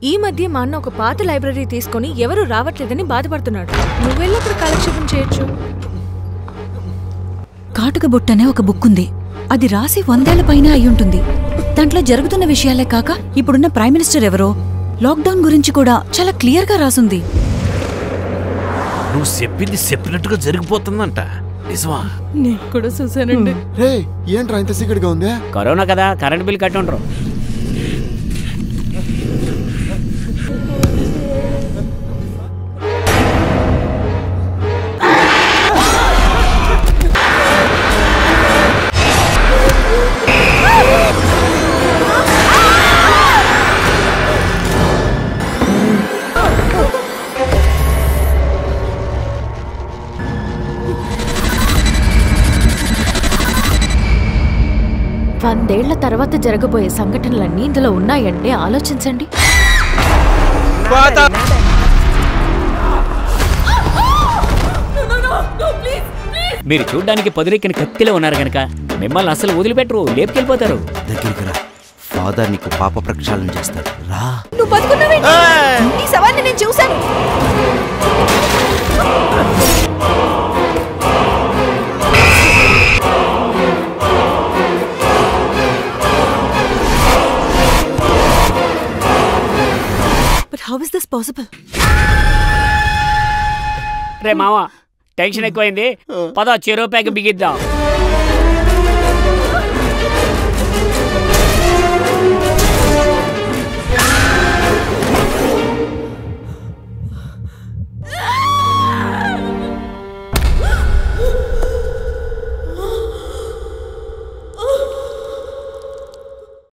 ఈ మధ్య మా అన్న ఒక పాత లైబ్రరీ తీసుకొని ఎవరు రావట్లేదని బాధపడుతున్నాడు. నువ్వెళ్ళప్పుడు కాలక్షేపం చేయొచ్చు. కాటుక బుట్టనే ఒక బుక్ ఉంది. అది రాసి 100 ఏళ్ల పైన అయ్యుంటుంది. దాంట్లో జరుగుతున్న విషయాలే కాక ఇప్పుడున్న ప్రైమ్ మినిస్టర్ ఎవరో, లాక్డౌన్ గురించి కూడా చాలా క్లియర్ గా రాసుంది. నువ్వు చెప్పింది చెప్పినట్టుగా జరిగిపోతుందంట. నిజమా? నేను కూడా చూసానండి. ఏంట్రా ఇంత సీక్రెట్ గా ఉంది? కరోనా కదా, కరెంట్ బిల్ కట్టి ఉంటారు. వందేళ్ల తర్వాత జరగబోయే సంఘటనలన్నీ ఇందులో ఉన్నాయంటే ఆలోచించండి. మీరు చూడ్డానికి పొదిరెక్కిన కత్తిలో ఉన్నారు గనక మిమ్మల్ని అసలు వదిలిపెట్టరు, లేపుకెళ్ళిపోతారు. దగ్గరికి రా, ఫాదర్ నీకు పాప ప్రక్షాళన చేస్తాడు. రా. నువ్వు బతుకున్నావేంటి? నీ సవాల్ని నేను చూశాను. How is this possible? రే మావా, టెన్షన్ ఎక్కువైంది. పద చెరో ప్యాక్ బిగిద్దాం.